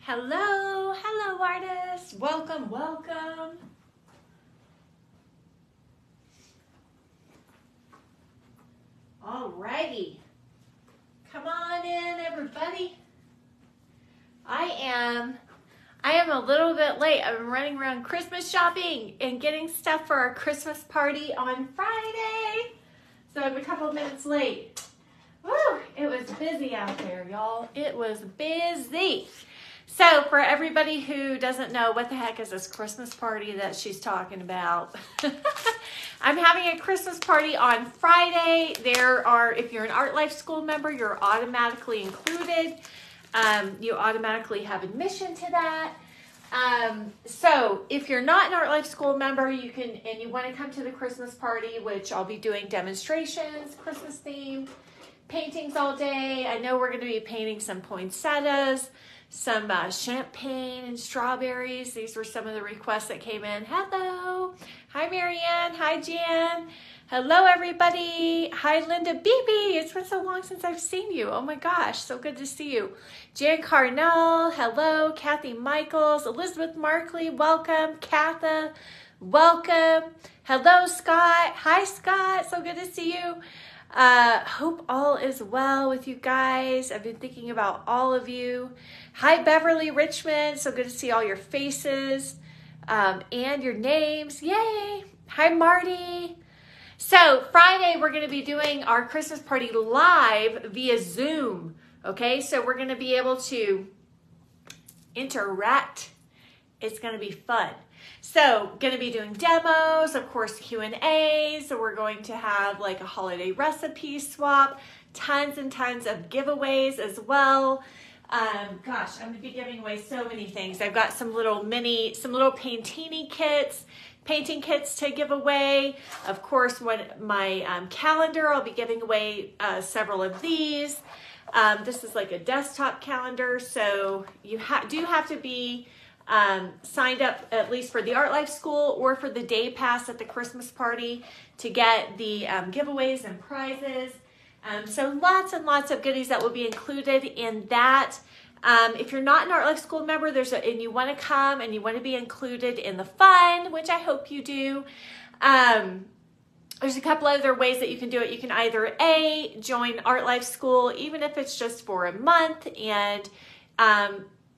Hello, hello artists. Welcome, welcome. Alrighty. Come on in, everybody. I am a little bit late. I've been running around Christmas shopping and getting stuff for our Christmas party on Friday. So I'm a couple minutes late. Woo, it was busy out there, y'all. It was busy. So for everybody who doesn't know what the heck is this Christmas party that she's talking about, I'm having a Christmas party on Friday. If you're an Art Life School member, you're automatically included. You automatically have admission to that. So if you're not an Art Life School member, you want to come to the Christmas party, which I'll be doing demonstrations, Christmas themed, paintings all day. I know we're going to be painting some poinsettias, some champagne and strawberries. These were some of the requests that came in. Hello. Hi, Marianne. Hi, Jan. Hello, everybody. Hi, Linda Beebe. It's been so long since I've seen you. Oh, my gosh. So good to see you. Jan Carnell. Hello. Kathy Michaels. Elizabeth Markley. Welcome. Katha. Welcome. Hello, Scott. Hi, Scott. So good to see you. Hope all is well with you guys. I've been thinking about all of you. Hi, Beverly Richmond. So good to see all your faces and your names. Yay. Hi, Marty. So Friday, we're going to be doing our Christmas party live via Zoom. Okay, so we're going to be able to interact. It's going to be fun. So going to be doing demos, of course, Q&As. So we're going to have like a holiday recipe swap, tons and tons of giveaways as well. Gosh, I'm going to be giving away so many things. I've got some little Paintini kits, painting kits to give away. Of course, my calendar, I'll be giving away several of these. This is like a desktop calendar, so you do have to be signed up at least for the Art Life School or for the day pass at the Christmas party to get the giveaways and prizes. So lots and lots of goodies that will be included in that. If you're not an Art Life School member and you want to come and you want to be included in the fun, which I hope you do, there's a couple other ways that you can do it. You can either join Art Life School, even if it's just for a month, and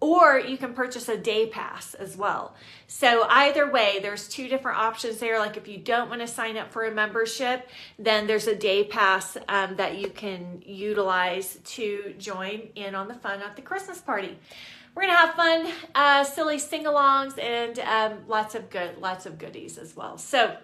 or you can purchase a day pass as well. So either way, there's two different options there. Like if you don't want to sign up for a membership, then there's a day pass that you can utilize to join in on the fun at the Christmas party. We're gonna have fun, silly sing-alongs, and lots of goodies as well. So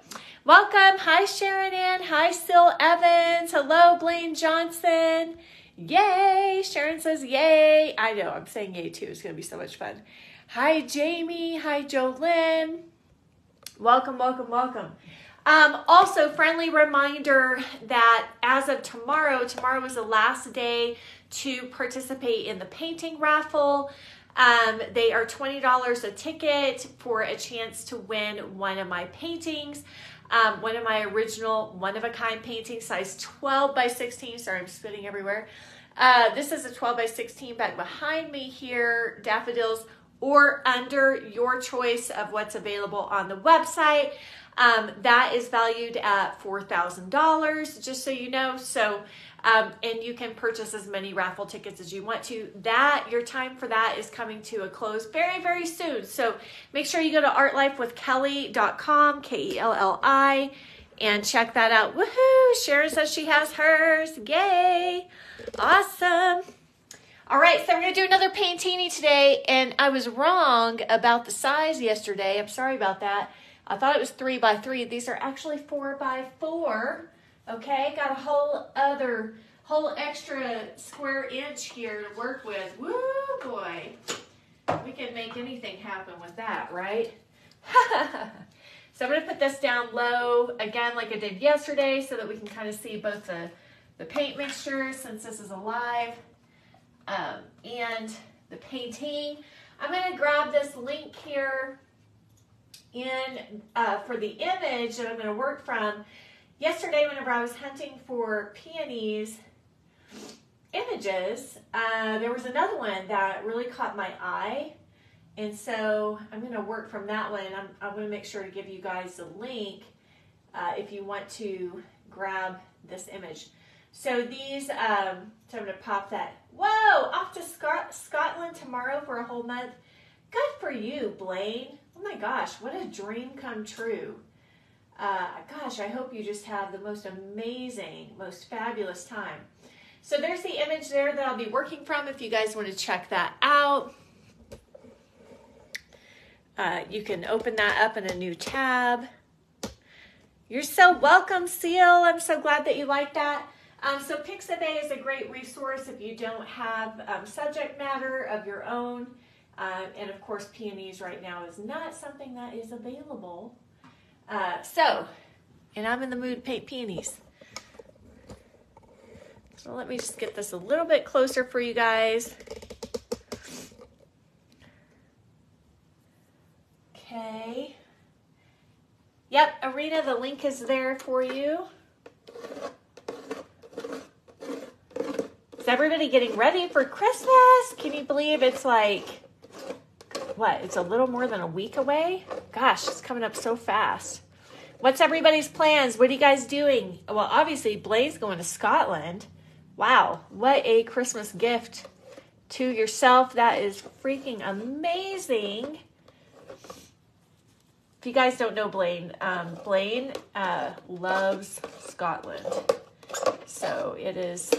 welcome. Hi, Sharon Ann. Hi, Sil Evans. Hello, Blaine Johnson. Yay! Sharon says yay. I know, I'm saying yay too. It's going to be so much fun. Hi, Jamie. Hi, Jolynn. Welcome, welcome, welcome. Also, friendly reminder that as of tomorrow is the last day to participate in the painting raffle. They are $20 a ticket for a chance to win one of my paintings. One of my original one-of-a-kind paintings, size 12 by 16. Sorry, I'm spitting everywhere. This is a 12 by 16 back behind me here, daffodils, or under your choice of what's available on the website. That is valued at $4,000, just so you know. So, and you can purchase as many raffle tickets as you want to. Your time for that is coming to a close very, very soon. So make sure you go to artlifewithkelly.com, Kelli, and check that out. Woohoo! Sharon says she has hers. Yay! Awesome. All right, so we're going to do another Paintini today, and I was wrong about the size yesterday. I'm sorry about that. I thought it was 3 by 3. These are actually 4 by 4. Okay, got a whole extra square inch here to work with. Woo, boy. We can make anything happen with that, right? So I'm going to put this down low, again, like I did yesterday, so that we can kind of see both the paint mixtures, since this is alive, and the painting. I'm going to grab this link here for the image that I'm going to work from. Yesterday, whenever I was hunting for peonies images, there was another one that really caught my eye. And so I'm going to work from that one. And I'm going to make sure to give you guys the link if you want to grab this image. So these, so I'm going to pop that. Whoa, off to Scotland tomorrow for a whole month. Good for you, Blaine. Oh my gosh, what a dream come true. Gosh, I hope you just have the most amazing, most fabulous time. So there's the image there that I'll be working from if you guys want to check that out. You can open that up in a new tab. You're so welcome, Seal. I'm so glad that you like that. So Pixabay is a great resource if you don't have subject matter of your own. And of course, Peonies right now is not something that is available. And I'm in the mood to paint peonies. So let me just get this a little bit closer for you guys. Okay. Yep, Arena, the link is there for you. Is everybody getting ready for Christmas? Can you believe it's like, what, it's a little more than a week away? Gosh, it's coming up so fast. What's everybody's plans? What are you guys doing? Well, obviously, Blaine's going to Scotland. Wow, what a Christmas gift to yourself. That is freaking amazing. If you guys don't know Blaine, Blaine loves Scotland. So it is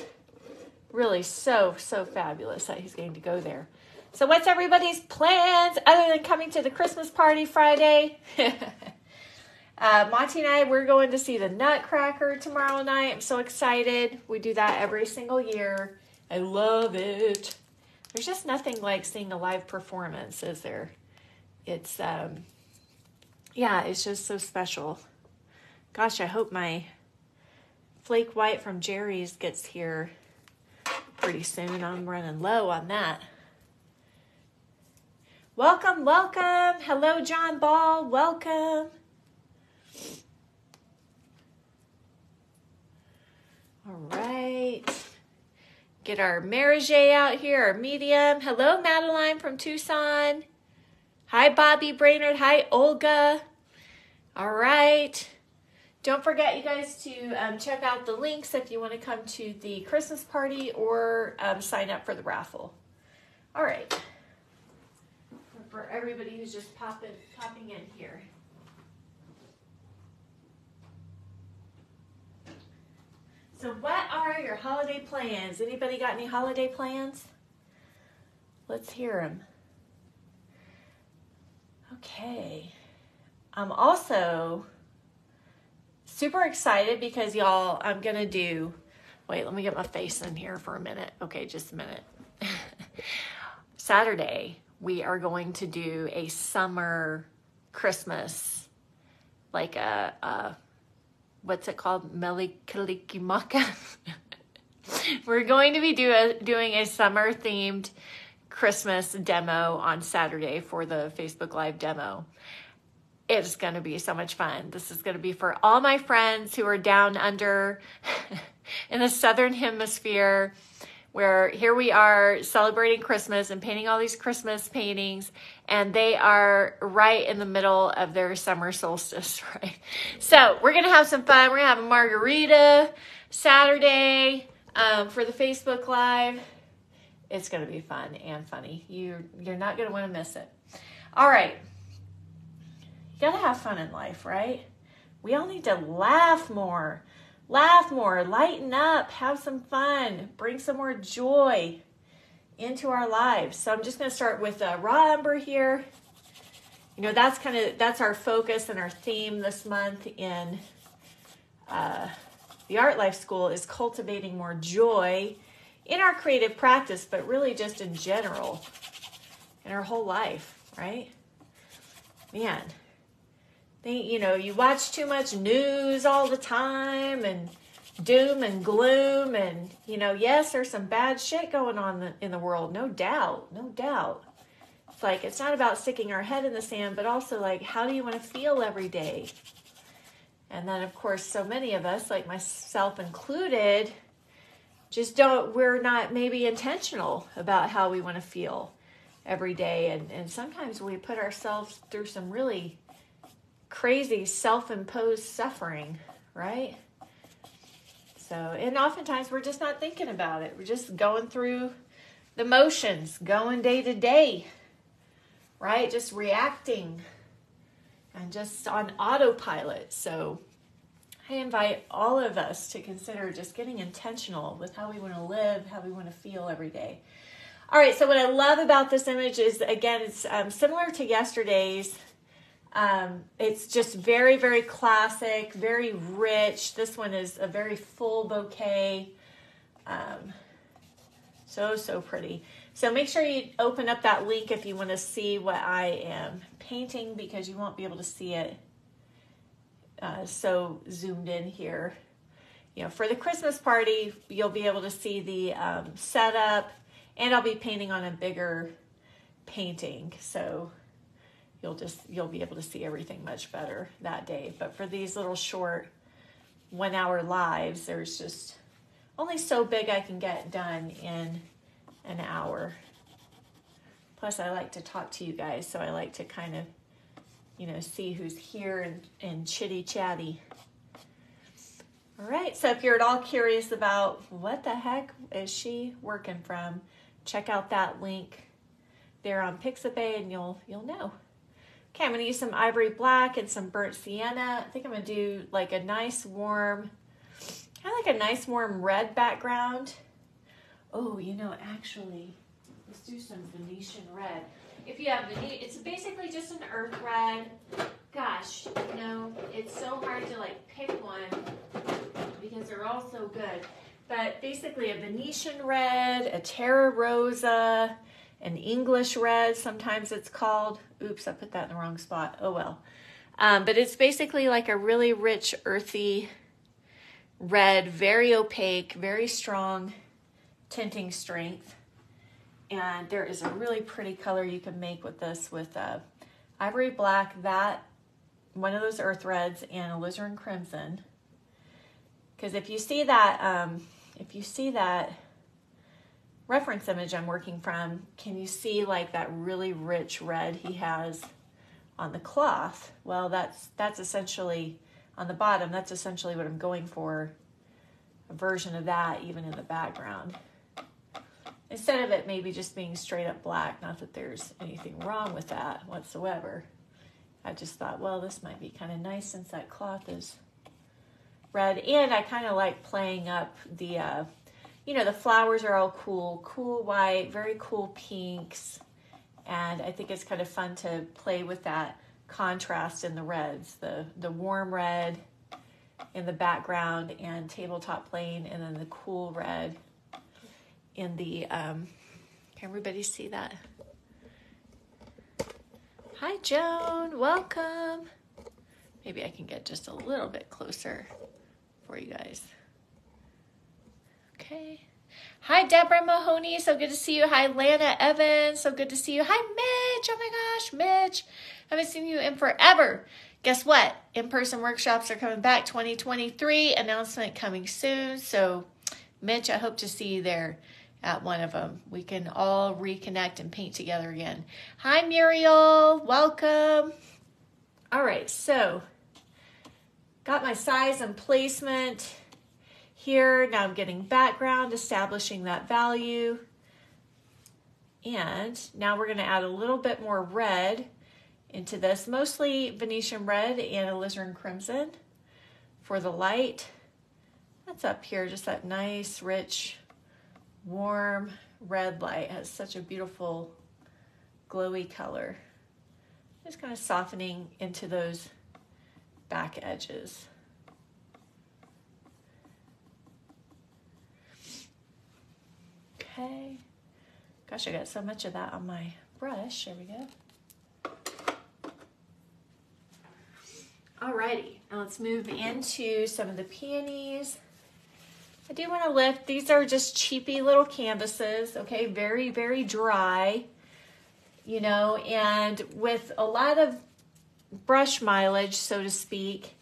really so fabulous that he's going to go there. So what's everybody's plans other than coming to the Christmas party Friday? Monty and I, we're going to see the Nutcracker tomorrow night. I'm so excited. We do that every single year. I love it. There's just nothing like seeing a live performance, is there? It's, yeah, it's just so special. Gosh, I hope my Flake White from Jerry's gets here pretty soon. I'm running low on that. Welcome, welcome. Hello, John Ball. Welcome. All right. Get our Marigé out here, our medium. Hello, Madeline from Tucson. Hi, Bobby Brainerd. Hi, Olga. All right. Don't forget, you guys, to check out the links if you want to come to the Christmas party or sign up for the raffle. All right. For everybody who's just popping in here. So what are your holiday plans? Anybody got any holiday plans? Let's hear them. Okay. I'm also super excited because y'all, I'm going to do, wait, let me get my face in here for a minute. Okay, just a minute. Saturday, we are going to do a summer Christmas, like a what's it called? Melikalikimaka. We're going to be doing a summer themed Christmas demo on Saturday for the Facebook Live demo. It's going to be so much fun. This is going to be for all my friends who are down under in the Southern Hemisphere, where here we are celebrating Christmas and painting all these Christmas paintings, and they are right in the middle of their summer solstice, right? So we're going to have some fun. We're going to have a margarita Saturday for the Facebook Live. It's going to be fun and funny. You're not going to want to miss it. All right. You got to have fun in life, right? We all need to laugh more. Laugh more, lighten up, have some fun, bring some more joy into our lives. So I'm just going to start with raw umber here. You know, that's our focus and our theme this month in the Art Life School is cultivating more joy in our creative practice, but really just in general, in our whole life, right? Man. You watch too much news all the time and doom and gloom and, yes, there's some bad shit going on in the world. No doubt. It's like, it's not about sticking our head in the sand, but also like, how do you want to feel every day? And then, of course, so many of us, like myself included, we're not maybe intentional about how we want to feel every day. And sometimes we put ourselves through some really crazy self-imposed suffering, right? So, and oftentimes we're just not thinking about it. We're just going through the motions, going day to day, right? Just reacting and just on autopilot. So I invite all of us to consider just getting intentional with how we want to live, how we want to feel every day. All right, so what I love about this image is, again, it's similar to yesterday's. It's just very, very classic, very rich. This one is a very full bouquet. So pretty. So make sure you open up that link if you want to see what I am painting, because you won't be able to see it so zoomed in here. You know, for the Christmas party, you'll be able to see the setup, and I'll be painting on a bigger painting. So you'll be able to see everything much better that day. But for these little short 1 hour lives, there's just only so big I can get done in an hour. Plus I like to talk to you guys, so I like to kind of, you know, see who's here and chitty chatty. All right, so if you're at all curious about what the heck is she working from, check out that link there on Pixabay and you'll know. Okay, I'm going to use some ivory black and some burnt sienna. I think I'm going to do like a nice warm, kind of like a nice warm red background. Oh, you know, actually, let's do some Venetian red. If you have it's basically just an earth red. Gosh, you know, it's so hard to like pick one because they're all so good. But basically a Venetian red, a Terra Rosa, an English red, sometimes it's called. Oops, I put that in the wrong spot. Oh well. But it's basically like a really rich, earthy red, very opaque, very strong tinting strength. And there is a really pretty color you can make with this with ivory black, that one of those earth reds, and alizarin crimson. Because if you see that reference image I'm working from, can you see like that really rich red he has on the cloth? Well, that's essentially on the bottom. That's essentially what I'm going for, a version of that even in the background. Instead of it maybe just being straight up black, not that there's anything wrong with that whatsoever. I just thought, well, this might be kind of nice since that cloth is red. And I kind of like playing up the, you know, the flowers are all cool white, very cool pinks. And I think it's kind of fun to play with that contrast in the reds, the warm red in the background and tabletop plain, and then the cool red in the, can everybody see that? Hi, Joan, welcome. Maybe I can get just a little bit closer for you guys. Okay. Hi, Deborah Mahoney, so good to see you. Hi, Lana Evans, so good to see you. Hi, Mitch, oh my gosh, Mitch, haven't seen you in forever. Guess what? In-person workshops are coming back 2023, announcement coming soon. So, Mitch, I hope to see you there at one of them. We can all reconnect and paint together again. Hi, Muriel. Welcome. All right, so got my size and placement here. Now I'm getting background, establishing that value. And now we're going to add a little bit more red into this, mostly Venetian red and alizarin crimson for the light. That's up here, just that nice, rich, warm red light. It has such a beautiful glowy color. Just kind of softening into those back edges. Okay. Gosh, I got so much of that on my brush. There we go. Alrighty, now let's move into some of the peonies. I do want to lift, these are just cheapy little canvases, okay, very, very dry, you know, and with a lot of brush mileage, so to speak,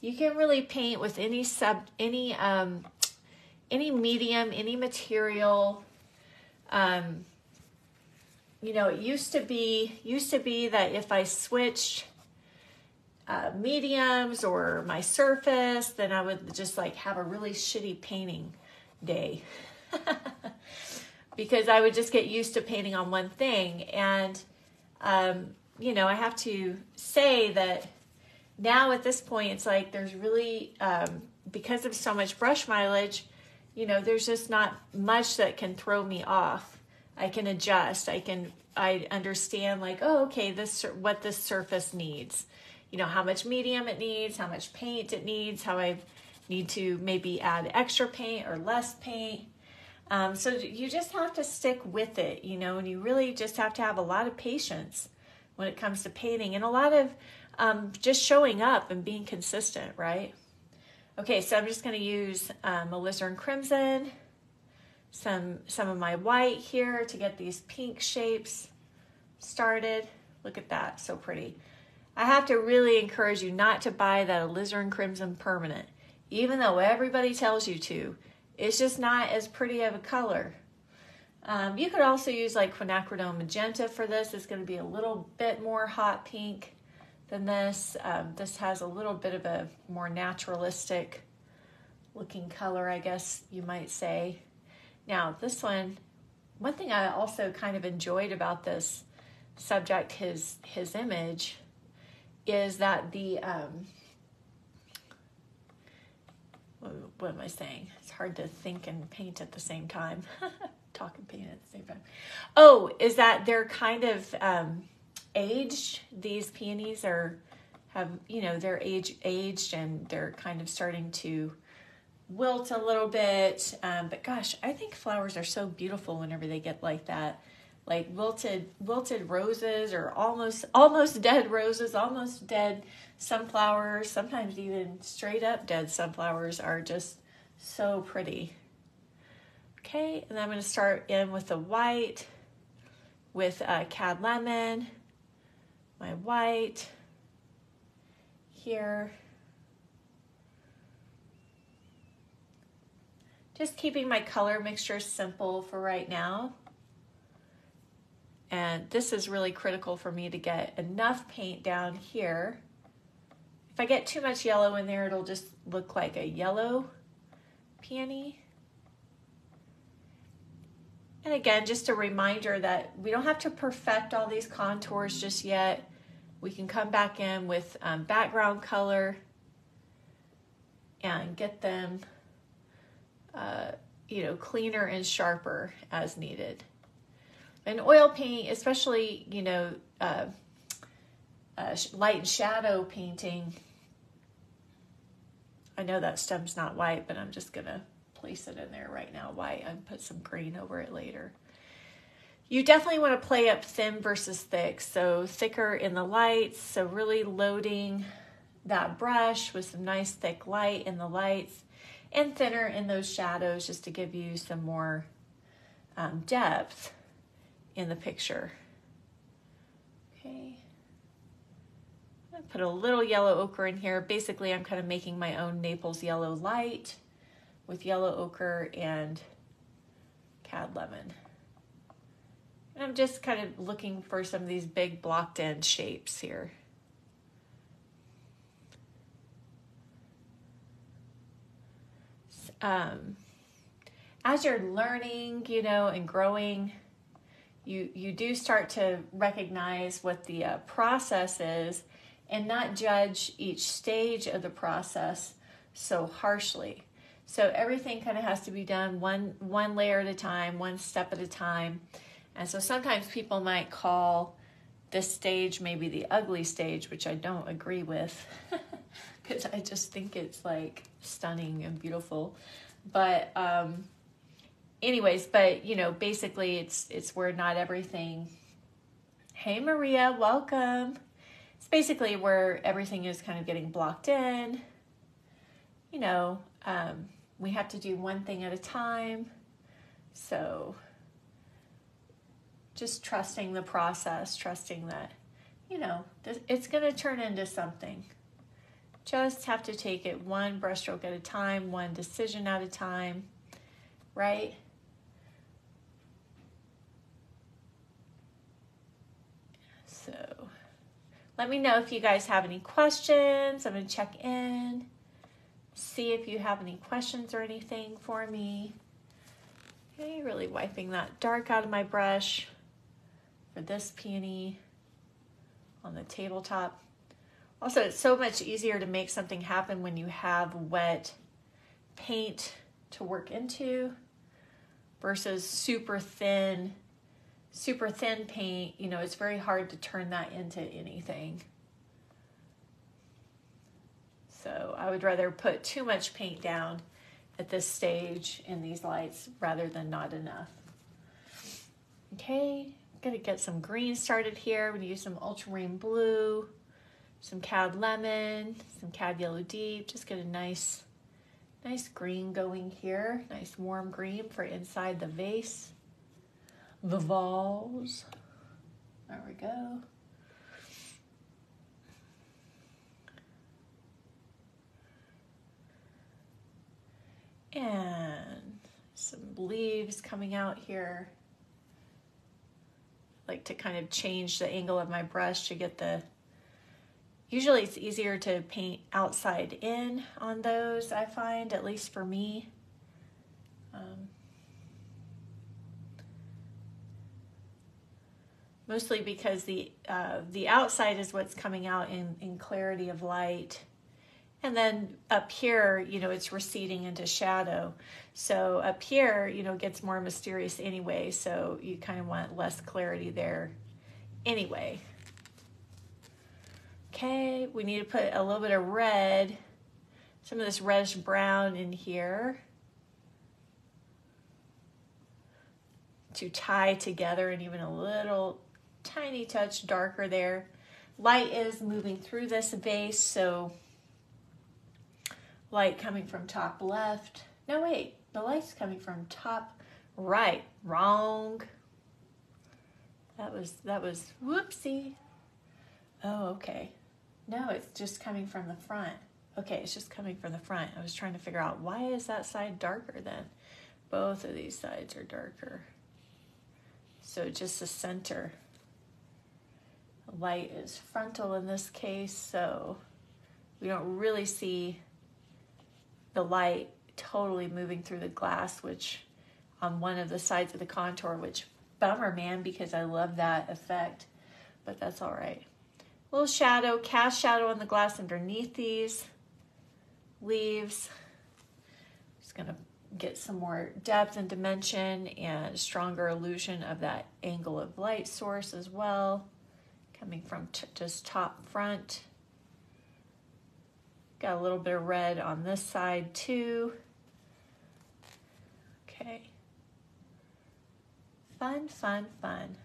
you can really paint with any any medium, any material. You know, it used to be that if I switched mediums or my surface, then I would just like have a really shitty painting day because I would just get used to painting on one thing. And, you know, I have to say that now at this point, it's like there's really, because of so much brush mileage, you know, there's just not much that can throw me off. I can adjust. I understand like, oh, okay, what this surface needs. You know, how much medium it needs, how much paint it needs, how I need to maybe add extra paint or less paint. So you just have to stick with it, you know, and you really just have to have a lot of patience when it comes to painting and a lot of just showing up and being consistent, right? Okay, so I'm just going to use alizarin crimson, some of my white here to get these pink shapes started. Look at that, so pretty. I have to really encourage you not to buy that alizarin crimson permanent, even though everybody tells you to. It's just not as pretty of a color. You could also use like quinacridone magenta for this. It's going to be a little bit more hot pink than this. This has a little bit of a more naturalistic looking color, I guess you might say. Now this one thing I also kind of enjoyed about this subject, his image, is that the, what am I saying? It's hard to think and paint at the same time. Talk and paint at the same time. Oh, is that they're kind of aged. These peonies have, you know, they're aged and they're kind of starting to wilt a little bit. But gosh, I think flowers are so beautiful whenever they get like that. Like wilted roses or almost dead roses, almost dead sunflowers, sometimes even straight up dead sunflowers are just so pretty. Okay, and I'm going to start in with the white, with cad lemon, my white here. Just keeping my color mixture simple for right now. And this is really critical for me to get enough paint down here. If I get too much yellow in there, it'll just look like a yellow peony. And again, just a reminder that we don't have to perfect all these contours just yet. We can come back in with background color and get them, you know, cleaner and sharper as needed. And oil paint, especially, you know, light and shadow painting. I know that stem's not white, but I'm just going to place it in there right now white and put some green over it later. You definitely want to play up thin versus thick. So thicker in the lights. So really loading that brush with some nice thick light in the lights and thinner in those shadows just to give you some more depth in the picture. Okay. I'm gonna put a little yellow ochre in here. Basically, I'm kind of making my own Naples yellow light with yellow ochre and cad lemon. And I'm just kind of looking for some of these big blocked end shapes here. As you're learning, you know, and growing, you do start to recognize what the process is and not judge each stage of the process so harshly. So everything kind of has to be done one layer at a time, one step at a time. And so sometimes people might call this stage maybe the ugly stage, which I don't agree with because I just think it's like stunning and beautiful. But anyways, but you know, basically it's where not everything. Hey Maria, welcome. It's basically where everything is kind of getting blocked in. You know, we have to do one thing at a time. So just trusting the process, trusting that, you know, it's going to turn into something. Just have to take it one brushstroke at a time, one decision at a time. right? So let me know if you guys have any questions. I'm going to check in, see if you have any questions or anything for me. Okay, really wiping that dark out of my brush for this peony on the tabletop. Also, it's so much easier to make something happen when you have wet paint to work into versus super thin paint. You know, it's very hard to turn that into anything. So I would rather put too much paint down at this stage in these lights rather than not enough. Okay, I'm gonna get some green started here. I'm gonna use some ultramarine blue, some cad lemon, some cad yellow deep. Just get a nice green going here. Nice warm green for inside the vase, the vase. There we go. And some leaves coming out here. I like to kind of change the angle of my brush to get the, usually it's easier to paint outside in on those, I find, at least for me. Mostly because the outside is what's coming out in clarity of light. And then up here, you know, it's receding into shadow. So up here, you know, it gets more mysterious anyway. So you kind of want less clarity there anyway. Okay, we need to put a little bit of red, some of this reddish brown in here to tie together, and even a little tiny touch darker there. Light is moving through this vase, so light coming from top left. No, wait, the light's coming from top right. Wrong. That was whoopsie. Oh, okay. No, it's just coming from the front. Okay, it's just coming from the front. I was trying to figure out, why is that side darker then? Both of these sides are darker. So just the center. Light is frontal in this case, so we don't really see the light totally moving through the glass, which on one of the sides of the contour, which bummer, man, because I love that effect, but that's all right. A little shadow, cast shadow on the glass underneath these leaves. Just gonna get some more depth and dimension and stronger illusion of that angle of light source as well, coming from just top front. Got a little bit of red on this side too. Okay. Fun, fun, fun.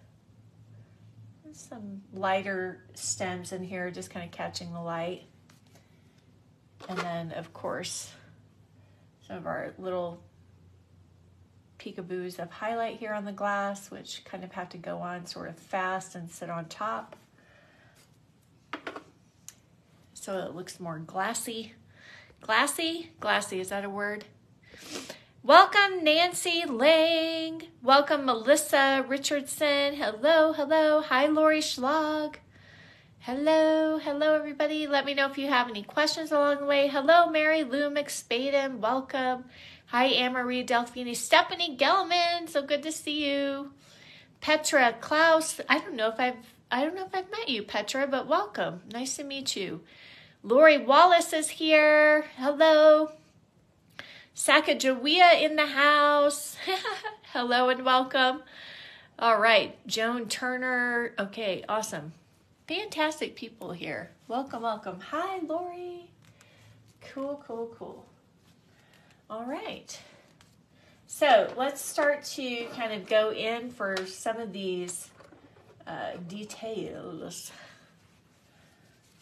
There's some lighter stems in here, just kind of catching the light. And then, of course, some of our little peekaboos of highlight here on the glass, which kind of have to go on sort of fast and sit on top, so it looks more glassy. Glassy? Glassy, is that a word? Welcome, Nancy Lang. Welcome, Melissa Richardson. Hello, hello. Hi, Lori Schlag. Hello, hello, everybody. Let me know if you have any questions along the way. Hello, Mary Lou McSpaden. Welcome. Hi, Anne-Marie Delphini. Stephanie Gelman. So good to see you. Petra Klaus. I don't know if I've met you, Petra, but welcome. Nice to meet you. Lori Wallace is here. Hello. Sacagawea in the house. Hello and welcome. All right, Joan Turner. Okay, awesome. Fantastic people here. Welcome, welcome. Hi, Lori. Cool, cool, cool. All right. So let's start to kind of go in for some of these details.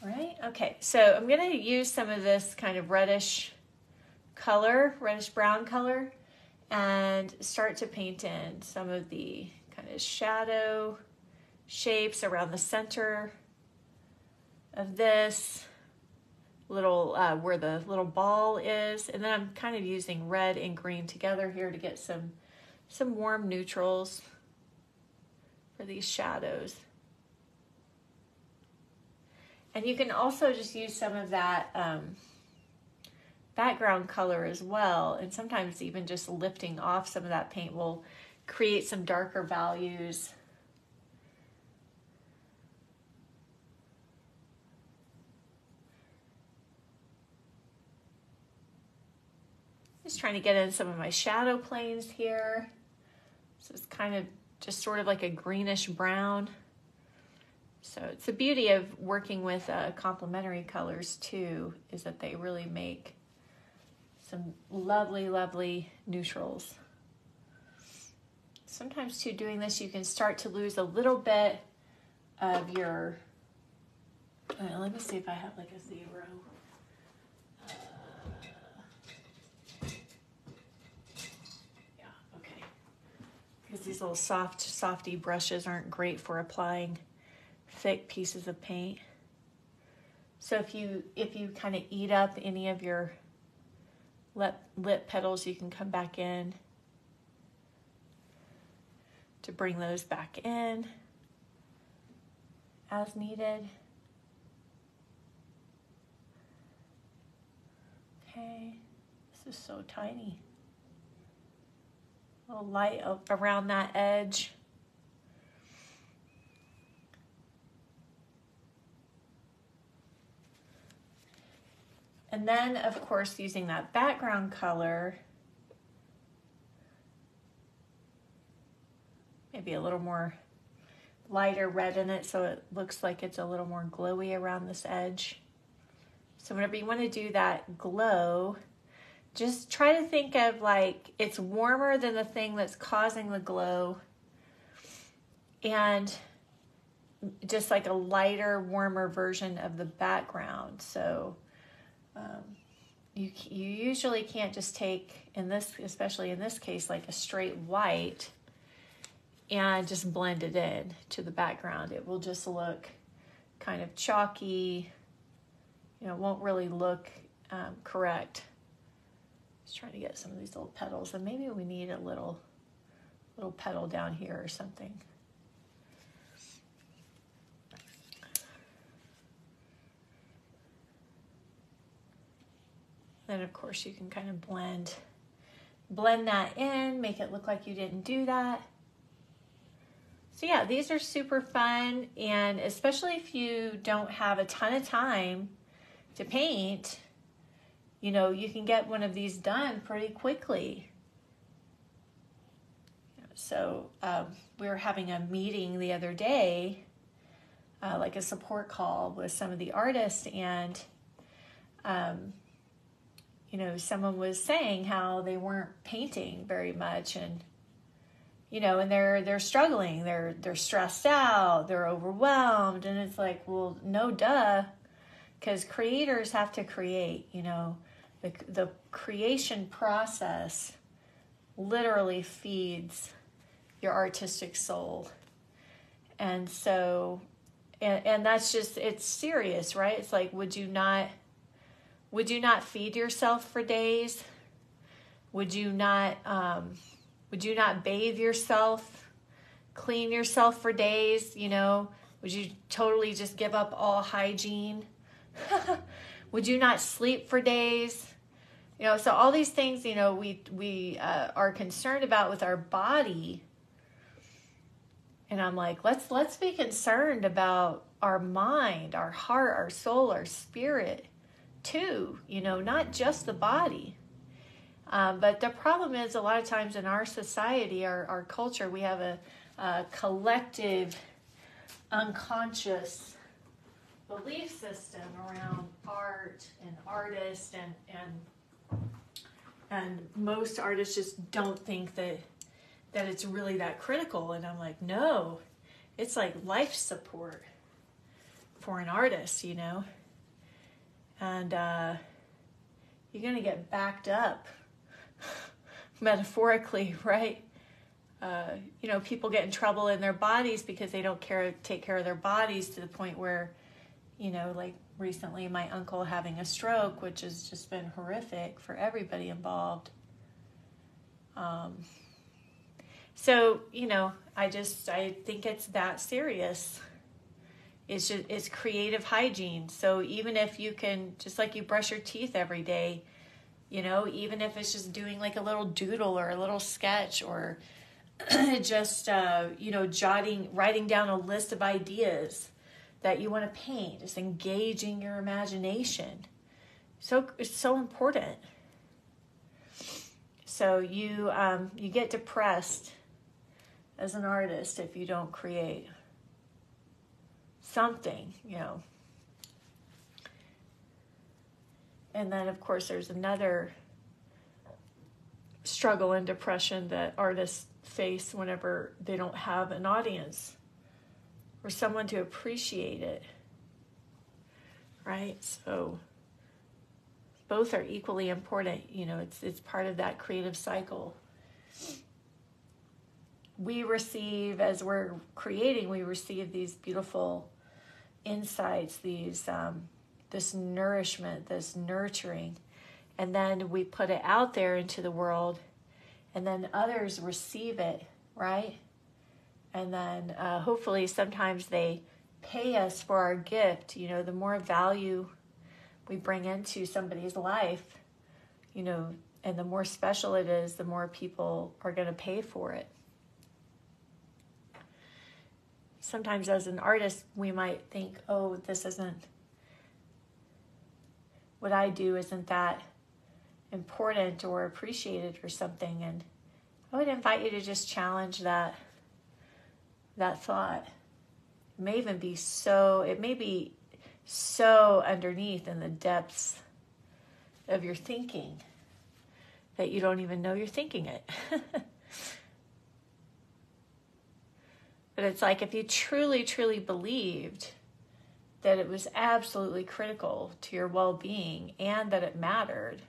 All right, okay. So I'm going to use some of this kind of reddish color, reddish brown color, and start to paint in some of the kind of shadow shapes around the center of this. little where the little ball is, and then I'm kind of using red and green together here to get some warm neutrals for these shadows. And you can also just use some of that background color as well, and sometimes even just lifting off some of that paint will create some darker values. Just trying to get in some of my shadow planes here. So it's kind of just sort of like a greenish brown. So it's the beauty of working with complementary colors too, is that they really make some lovely, lovely neutrals. Sometimes too, doing this, you can start to lose a little bit of your, let me see if I have like a 0. Because these little softy brushes aren't great for applying thick pieces of paint. So if you kind of eat up any of your lip petals, you can come back in to bring those back in as needed. Okay, this is so tiny. A little light around that edge. And then, of course, using that background color, maybe a little more lighter red in it so it looks like it's a little more glowy around this edge. So whenever you want to do that glow, just try to think of like it's warmer than the thing that's causing the glow, and just like a lighter, warmer version of the background. So you usually can't just take, in this, especially in this case, like a straight white and just blend it in to the background. It will just look kind of chalky. You know, it won't really look correct. Just trying to get some of these little petals, and maybe we need a little petal down here or something. Then of course you can kind of blend that in, make it look like you didn't do that. So yeah, these are super fun, and especially if you don't have a ton of time to paint, you know, you can get one of these done pretty quickly. So we were having a meeting the other day, like a support call with some of the artists, and you know, someone was saying how they weren't painting very much, and you know, and they're struggling, they're stressed out, they're overwhelmed, and it's like, well, no duh, because creators have to create. You know, the creation process literally feeds your artistic soul, and so and that's just, it's serious, right? It's like, would you not feed yourself for days? Would you not bathe yourself, clean yourself for days? You know, would you totally just give up all hygiene? Would you not sleep for days? You know, so all these things, you know, we are concerned about with our body. And I'm like, let's be concerned about our mind, our heart, our soul, our spirit too, you know, not just the body. But the problem is, a lot of times in our society, our culture, we have a collective unconscious belief system around art and artists, and most artists just don't think that it's really that critical. And I'm like, no, it's like life support for an artist, you know. And you're going to get backed up, metaphorically, right? You know, people get in trouble in their bodies because they don't take care of their bodies, to the point where, like recently my uncle having a stroke, which has just been horrific for everybody involved. So, I think it's that serious. It's creative hygiene. So even if you can, just like you brush your teeth every day, even if it's just doing like a little doodle or a little sketch, or just, writing down a list of ideas that you want to paint, just engaging your imagination. So it's so important. So you get depressed as an artist if you don't create something, And then, of course, there's another struggle and depression that artists face whenever they don't have an audience or someone to appreciate it, right? So both are equally important. It's part of that creative cycle. We receive, as we're creating, we receive these beautiful insights, this nourishment, this nurturing, and then we put it out there into the world, and then others receive it, right? And then hopefully sometimes they pay us for our gift. The more value we bring into somebody's life, and the more special it is, the more people are going to pay for it. Sometimes as an artist, we might think, oh, what I do isn't that important or appreciated or something. And I would invite you to just challenge that thought. It may be so underneath in the depths of your thinking that you don't even know you're thinking it. But it's like if you truly, truly believed that it was absolutely critical to your well-being and that it matters,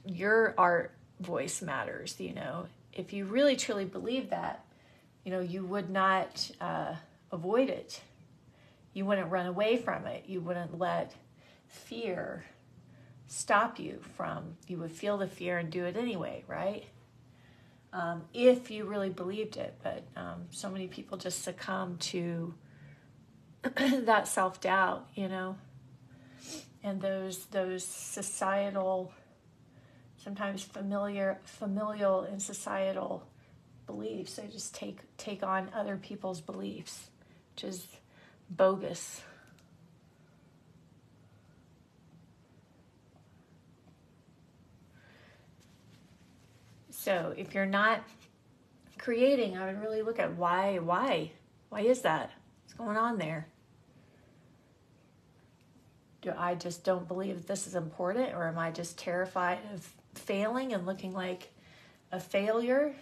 your art voice matters, If you really, truly believe that, you would not avoid it. You wouldn't run away from it. You wouldn't let fear stop you you would feel the fear and do it anyway, right? If you really believed it. But so many people just succumb to that self-doubt, and those societal, sometimes familial and societal beliefs. They just take on other people's beliefs, which is bogus. So if you're not creating, I would really look at why is that? What's going on there? Do I just don't believe that this is important, or am I just terrified of failing and looking like a failure?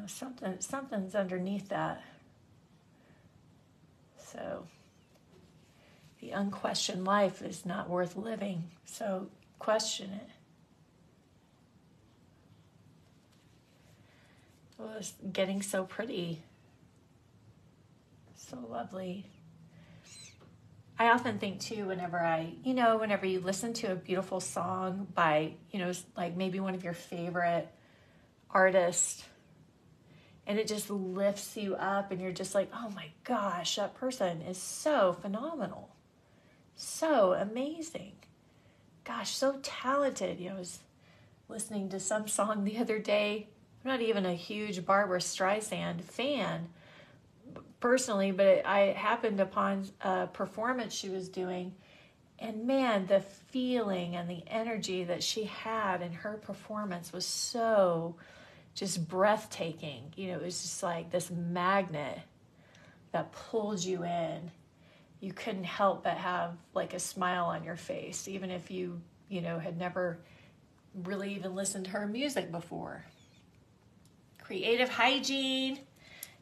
Something's underneath that. So the unquestioned life is not worth living. So question it. Oh, it's getting so pretty. So lovely. I often think too, whenever you listen to a beautiful song by, like maybe one of your favorite artists, and it just lifts you up and you're just like, oh my gosh, that person is so phenomenal. So amazing. Gosh, so talented. I was listening to some song the other day. I'm not even a huge Barbara Streisand fan personally, but I happened upon a performance she was doing, and man, the feeling and the energy that she had in her performance was so just breathtaking. It was just like this magnet that pulled you in. You couldn't help but have like a smile on your face, even if you had never really even listened to her music before. Creative hygiene.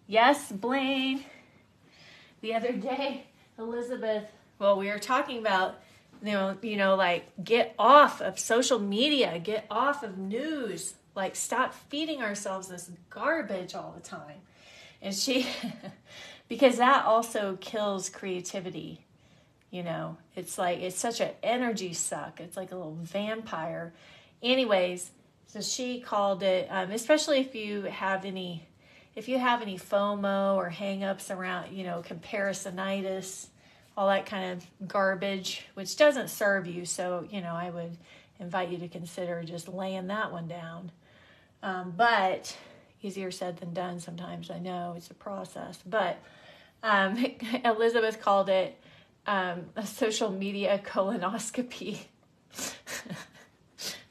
Yes, Blaine. The other day, Elizabeth, we were talking about, like get off of social media, get off of news, like stop feeding ourselves this garbage all the time. And she because that also kills creativity. You know, it's like, it's such an energy suck. It's like a little vampire. Anyways, so she called it, especially if you have any FOMO or hang-ups around, you know, comparisonitis, all that kind of garbage, which doesn't serve you. So, you know, I would invite you to consider just laying that one down. But easier said than done sometimes. I know it's a process. But Elizabeth called it a social media colonoscopy,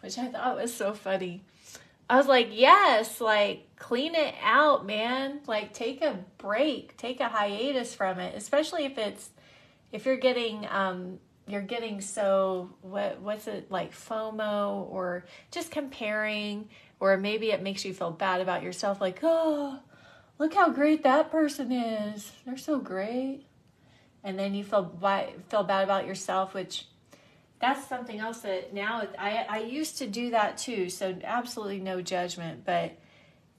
which I thought was so funny. I was like, yes, like clean it out, man. Like take a break, take a hiatus from it, especially if you're getting so, what's it, like FOMO, or just comparing, or maybe it makes you feel bad about yourself. Like, oh, look how great that person is. They're so great. And then you feel bad about yourself, which that's something else that now I used to do that too. So absolutely no judgment. But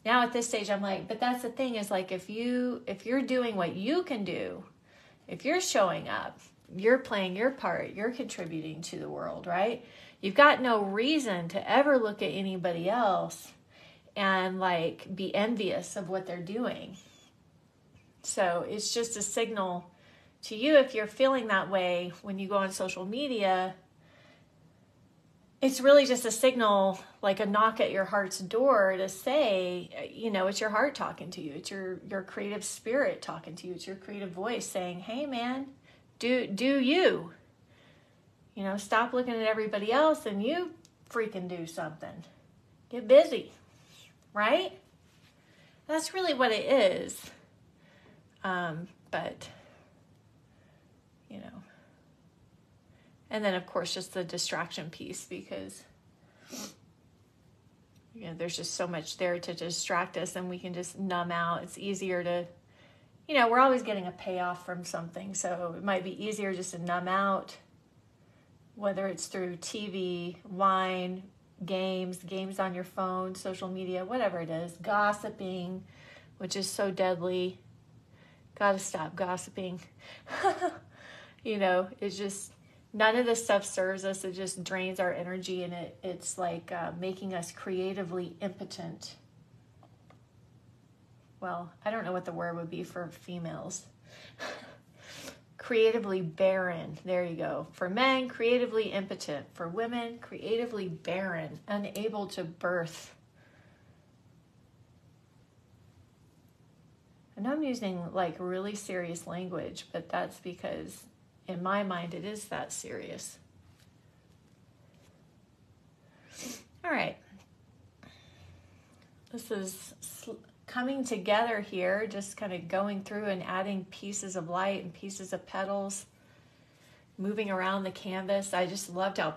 now at this stage, I'm like, but that's the thing is like, if you're doing what you can do, if you're showing up, you're playing your part, you're contributing to the world, right? You've got no reason to ever look at anybody else and like be envious of what they're doing. So it's just a signal to you, if you're feeling that way when you go on social media, it's really just a signal, like a knock at your heart's door to say, you know, it's your heart talking to you. It's your creative spirit talking to you. It's your creative voice saying, hey man, do you. You know, stop looking at everybody else and you freaking do something. Get busy, right? That's really what it is. But, you know. And then, of course, just the distraction piece, because, you know, there's just so much there to distract us and we can just numb out. It's easier to, you know, we're always getting a payoff from something. So it might be easier just to numb out, whether it's through TV, wine, games on your phone, social media, whatever it is, gossiping, which is so deadly. Gotta stop gossiping. You know, it's just, none of this stuff serves us. It just drains our energy, and it's like making us creatively impotent. Well, I don't know what the word would be for females. Creatively barren. There you go. For men, creatively impotent. For women, creatively barren, unable to birth. I know I'm using like really serious language, but that's because in my mind it is that serious. All right. This is coming together here, just kind of going through and adding pieces of light and pieces of petals, moving around the canvas. I just loved how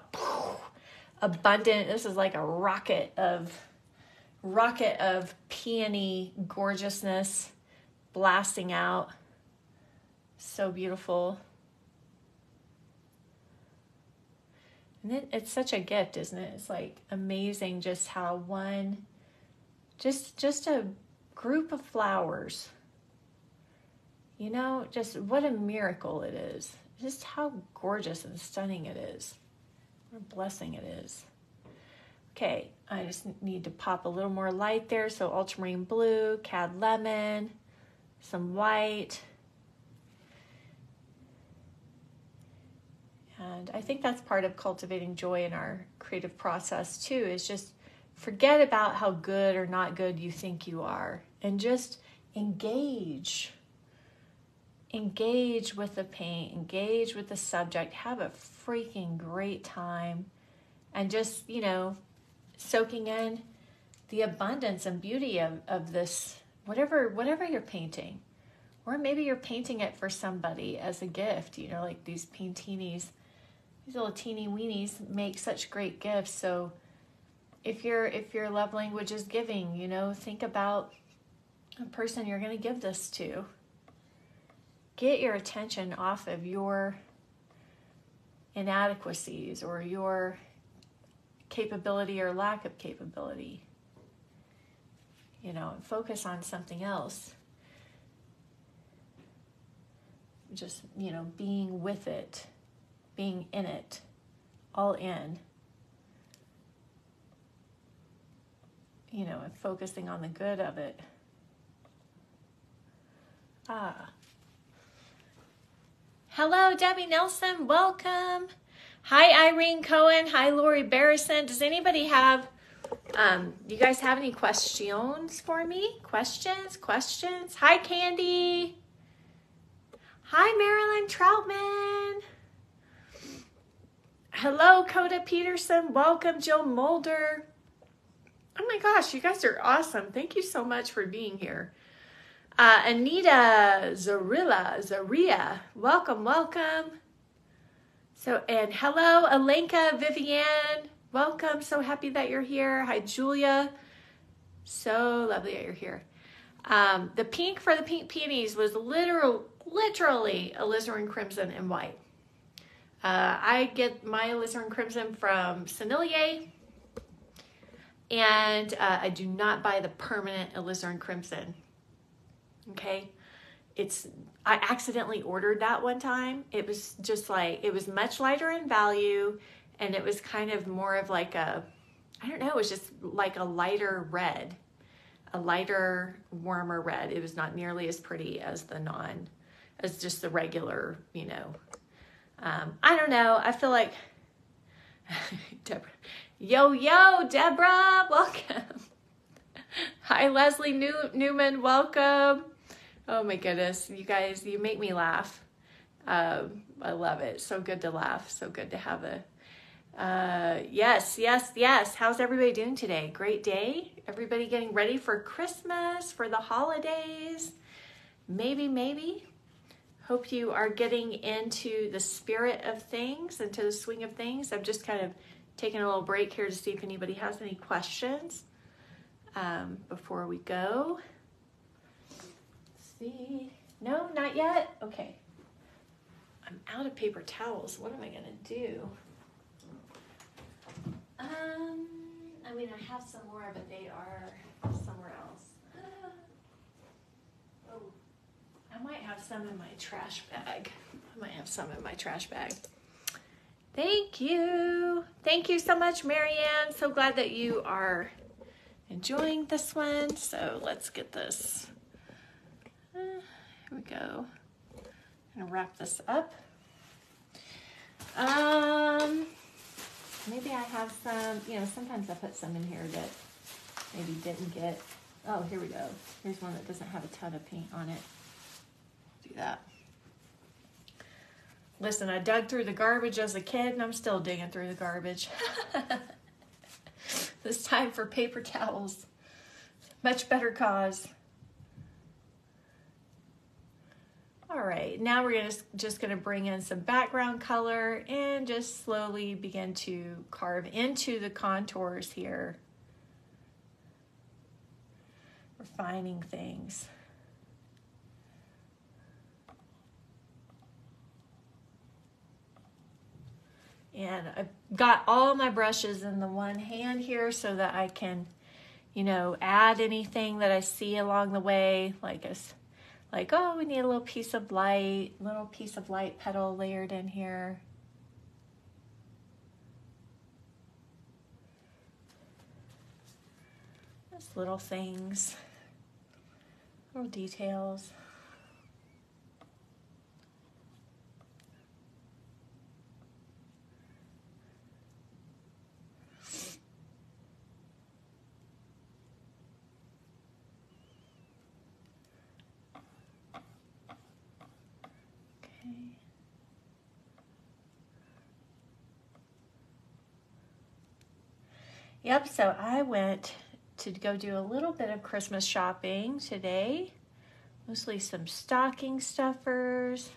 abundant. This is like a rocket of peony gorgeousness blasting out. So beautiful. And it's such a gift, isn't it? It's like amazing just how one, just a group of flowers, you know, just what a miracle it is. Just how gorgeous and stunning it is. What a blessing it is. Okay, I just need to pop a little more light there. So ultramarine blue, cad lemon, some white. And I think that's part of cultivating joy in our creative process too, is just forget about how good or not good you think you are and just engage. Engage with the paint, engage with the subject, have a freaking great time, and just, you know, soaking in the abundance and beauty of this, whatever you're painting. Or maybe you're painting it for somebody as a gift, you know, like these Paintinis. These little teeny weenies make such great gifts. So if your love language is giving, you know, think about a person you're going to give this to. Get your attention off of your inadequacies or your capability or lack of capability. You know, and focus on something else. just, you know, being with it, being in it, all in, you know, and focusing on the good of it. Hello, Debbie Nelson, welcome. Hi, Irene Cohen. Hi, Lori Barrison. Does anybody have, you guys have any questions for me? Questions? Hi, Candy. Hi, Marilyn Troutman. Hello, Coda Peterson. Welcome, Jill Mulder. Oh my gosh, you guys are awesome. Thank you so much for being here. Anita Zaria. Welcome. So, and hello, Alenka Vivienne. Welcome. So happy that you're here. Hi, Julia. So lovely that you're here. The pink for the pink peonies was literally alizarin crimson and white. I get my alizarin crimson from Sennelier, and I do not buy the permanent alizarin crimson. Okay, I accidentally ordered that one time. It was just like, it was much lighter in value, and it was kind of more of like a, I don't know, it was just like a lighter red, a lighter, warmer red. It was not nearly as pretty as as just the regular, you know. I don't know. I feel like, Deborah. Yo, Deborah, welcome. Hi, Leslie Newman, welcome. Oh my goodness, you guys, you make me laugh. I love it. So good to laugh. So good to have yes. How's everybody doing today? Great day. Everybody getting ready for Christmas, for the holidays. Maybe. Hope you are getting into the spirit of things, into the swing of things. I'm just kind of taking a little break here to see if anybody has any questions before we go. See, no, not yet. Okay, I'm out of paper towels. What am I gonna do? I mean, I have some more, but they are somewhere else. Oh, I might have some in my trash bag. Thank you so much, Marianne. So glad that you are enjoying this one. So let's get this. Here we go. I'm gonna wrap this up. Maybe I have some, you know, sometimes I put some in here that maybe didn't get. Oh, here we go. Here's one that doesn't have a ton of paint on it. Do that. Listen, I dug through the garbage as a kid, and I'm still digging through the garbage. This time for paper towels. Much better cause. All right, now we're just gonna bring in some background color and just slowly begin to carve into the contours here. Refining things. And I've got all my brushes in the one hand here so that I can, you know, add anything that I see along the way, like, oh, we need a little piece of light petal layered in here. Just little things, little details. Yep, so I went to go do a little bit of Christmas shopping today. Mostly some stocking stuffers.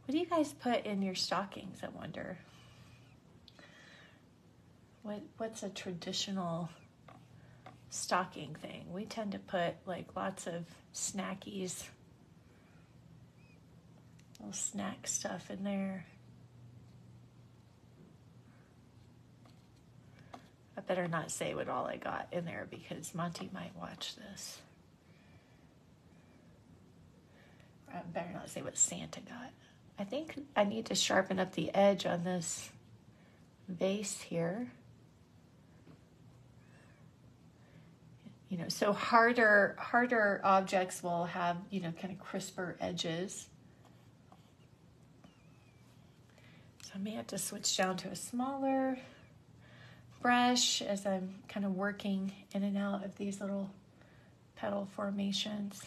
What do you guys put in your stockings, I wonder? What's a traditional stocking thing? We tend to put like lots of snackies, little snack stuff in there. I better not say what all I got in there because Monty might watch this. I better not say what Santa got. I think I need to sharpen up the edge on this vase here. You know, so harder objects will have, you know, kind of crisper edges. So I may have to switch down to a smaller brush as I'm kind of working in and out of these little petal formations.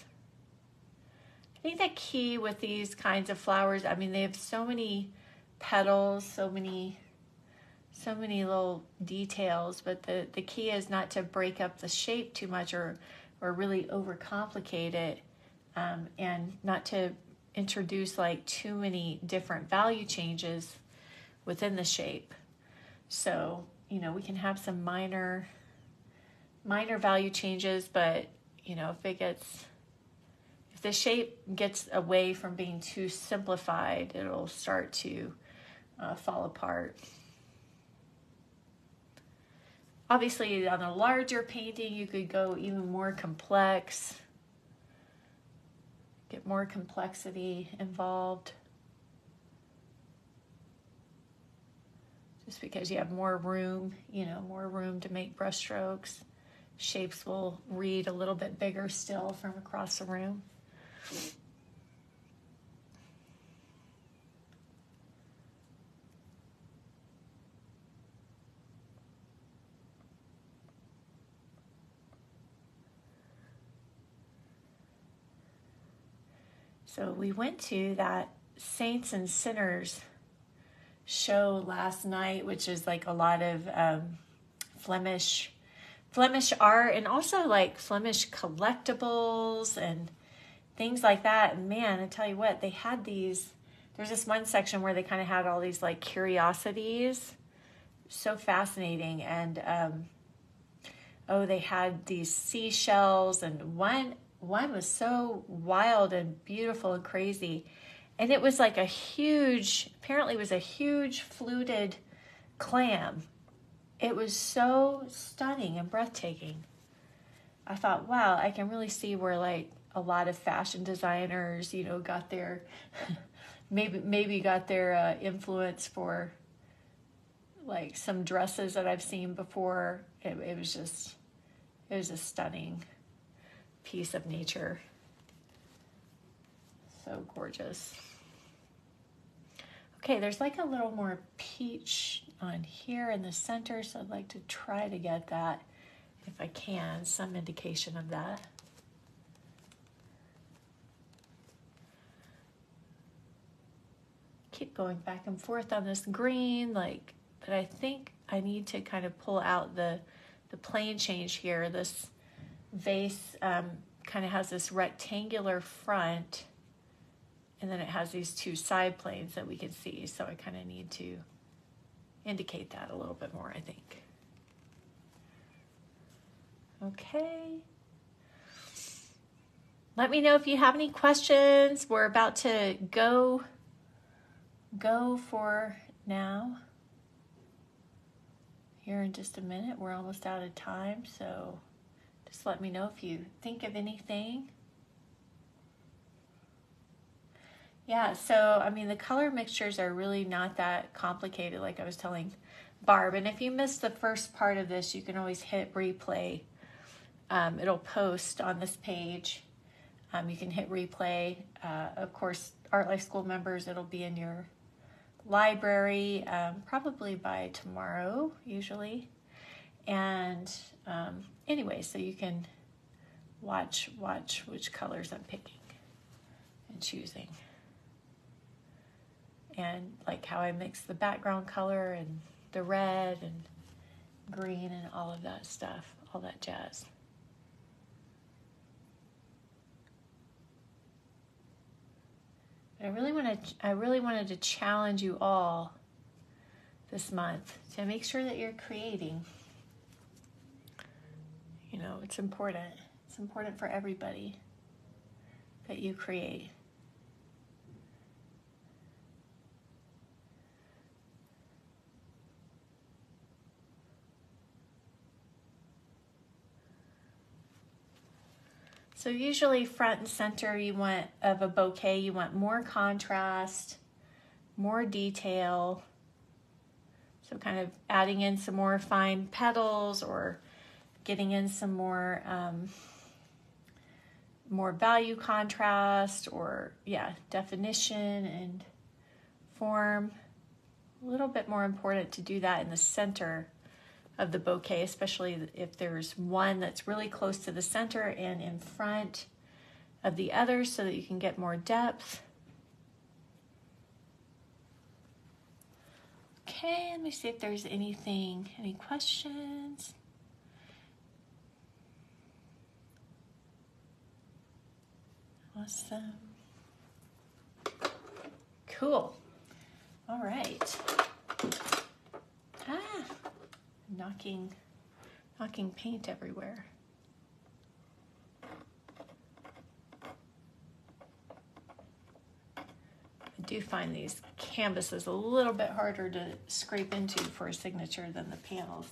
I think the key with these kinds of flowers, I mean, they have so many petals, so many little details, but the key is not to break up the shape too much or really overcomplicate it, and not to introduce like too many different value changes within the shape. So, you know, we can have some minor value changes, but you know, if the shape gets away from being too simplified, it'll start to fall apart. Obviously, on a larger painting, you could go even more complex, get more complexity involved. Just because you have more room, you know, more room to make brush strokes. Shapes will read a little bit bigger still from across the room. So we went to that Saints and Sinners show last night, which is like a lot of Flemish art, and also like Flemish collectibles and things like that. And man, I tell you what, they had these, there's this one section where they kind of had all these like curiosities, so fascinating. And they had these seashells, and one was so wild and beautiful and crazy. And it was like apparently it was a huge fluted clam. It was so stunning and breathtaking. I thought, wow, I can really see where like a lot of fashion designers, you know, got their, maybe got their influence for like some dresses that I've seen before. It was a stunning piece of nature. So gorgeous. Okay, there's like a little more peach on here in the center, so I'd like to try to get that, if I can, some indication of that. Keep going back and forth on this green, but I think I need to kind of pull out the plane change here. This vase kind of has this rectangular front, and then it has these two side planes that we can see. So I kind of need to indicate that a little bit more, I think. Okay. Let me know if you have any questions. We're about to go for now. Here in just a minute. We're almost out of time, so just let me know if you think of anything. Yeah, so I mean, the color mixtures are really not that complicated, like I was telling Barb. And if you missed the first part of this, you can always hit replay. It'll post on this page. You can hit replay. Of course, Art Life School members, it'll be in your library probably by tomorrow, usually. And anyway, so you can watch which colors I'm picking and choosing. And like how I mix the background color and the red and green and all of that stuff, all that jazz. I really wanted to challenge you all this month to make sure that you're creating. You know, it's important. It's important for everybody that you create. So usually front and center of a bouquet, you want more contrast, more detail. So kind of adding in some more fine petals or getting in some more value contrast or definition and form. A little bit more important to do that in the center of the bouquet, especially if there's one that's really close to the center and in front of the others so that you can get more depth. Okay, let me see if there's any questions. Awesome. Cool. All right. Knocking paint everywhere. I do find these canvases a little bit harder to scrape into for a signature than the panels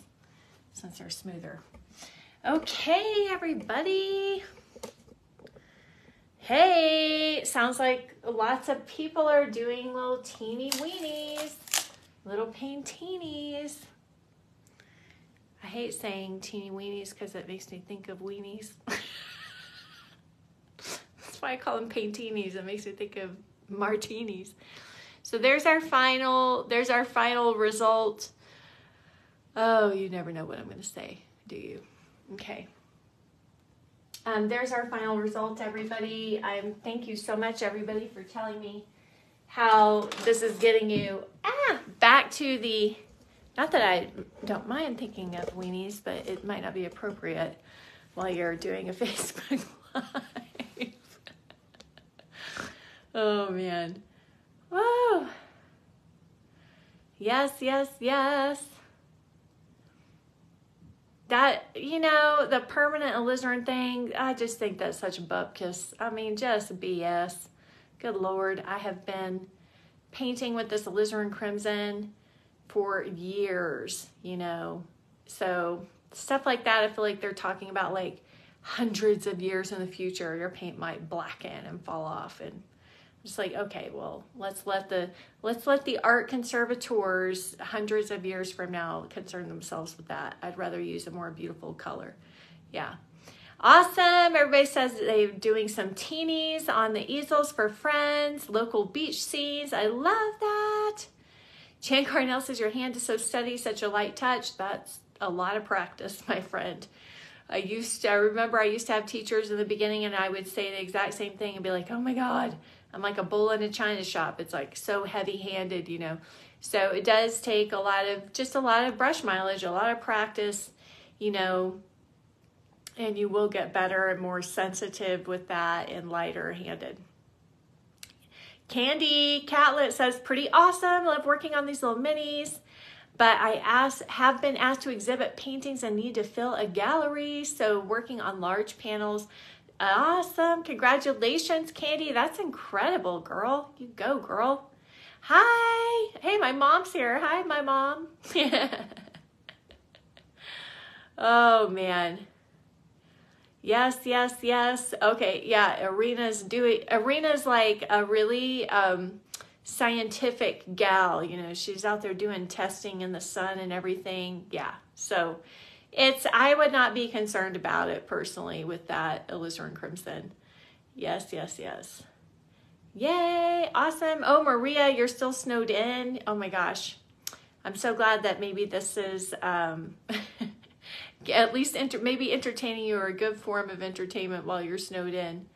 since they're smoother. Okay, everybody. Hey, sounds like lots of people are doing little teeny weenies, little paintinies. I hate saying teeny weenies because it makes me think of weenies. That's why I call them paintinis. It makes me think of martinis. So there's our final result. Oh, you never know what I'm going to say, do you? Okay. There's our final result, everybody. Thank you so much, everybody, for telling me how this is getting you back to the, not that I don't mind thinking of weenies, but it might not be appropriate while you're doing a Facebook Live. Oh, man. Whoa. Yes, yes, yes. That, the permanent alizarin thing, I just think that's such a bupkis. I mean, just BS. Good Lord, I have been painting with this alizarin crimson for years, So stuff like that, I feel like they're talking about like hundreds of years in the future, your paint might blacken and fall off. And just like, okay, well, let's let the art conservators hundreds of years from now concern themselves with that. I'd rather use a more beautiful color. Yeah. Awesome. Everybody says they're doing some teenies on the easels for friends, local beach scenes. I love that. Chan Carnell says your hand is so steady, such a light touch. That's a lot of practice, my friend. I remember I used to have teachers in the beginning and I would say the exact same thing and be like, oh my God, I'm like a bull in a china shop. It's like so heavy-handed, So it does take a lot of brush mileage, a lot of practice, and you will get better and more sensitive with that and lighter handed. Candy Catlet says, pretty awesome. Love working on these little minis. But I have been asked to exhibit paintings and need to fill a gallery. So working on large panels. Awesome. Congratulations, Candy. That's incredible, girl. You go, girl. Hi. Hey, my mom's here. Hi, my mom. Oh, man. Yes, yes, yes. Okay, yeah, Arena's like a really scientific gal, she's out there doing testing in the sun and everything. Yeah, so I would not be concerned about it personally with that alizarin crimson. Yes, yes, yes. Yay, awesome. Oh, Maria, you're still snowed in. Oh my gosh. I'm so glad that maybe this is at least maybe entertaining you or a good form of entertainment while you're snowed in.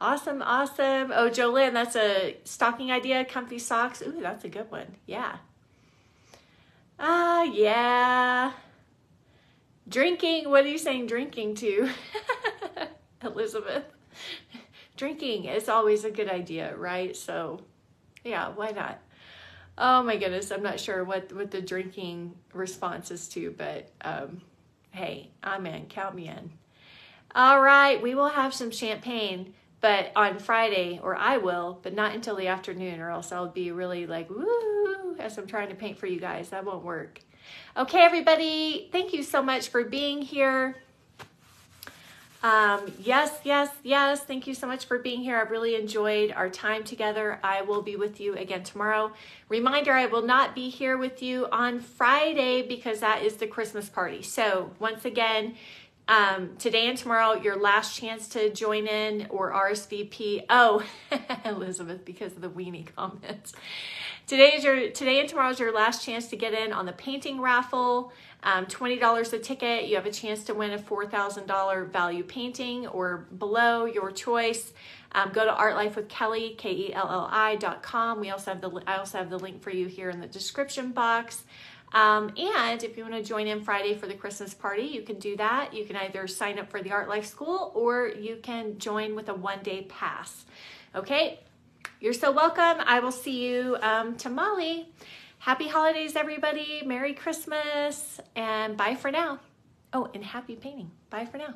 Awesome, awesome. Oh, Jolynn, that's a stocking idea. Comfy socks. Ooh, that's a good one. Yeah. Yeah. Drinking. What are you saying drinking to? Elizabeth. Drinking is always a good idea, right? So, yeah, why not? Oh, my goodness. I'm not sure what the drinking response is to, but hey, I'm in. Count me in. All right. We will have some champagne. But on Friday, or I will, but not until the afternoon, or else I'll be really like, woo, as I'm trying to paint for you guys. That won't work. Okay, everybody, thank you so much for being here. Yes. Thank you so much for being here. I've really enjoyed our time together. I will be with you again tomorrow. Reminder, I will not be here with you on Friday because that is the Christmas party. So once again, today and tomorrow, your last chance to join in or RSVP. Oh, Elizabeth, because of the weenie comments. Today and tomorrow is your last chance to get in on the painting raffle. $20 a ticket. You have a chance to win a $4,000 value painting or below, your choice. Go to artlifewithkelly, KELLI.com. I also have the link for you here in the description box. And if you want to join in Friday for the Christmas party, you can do that. You can either sign up for the Art Life School or you can join with a one-day pass. Okay, you're so welcome. I will see you tomorrow. Happy holidays, everybody. Merry Christmas, and bye for now. Oh, and happy painting. Bye for now.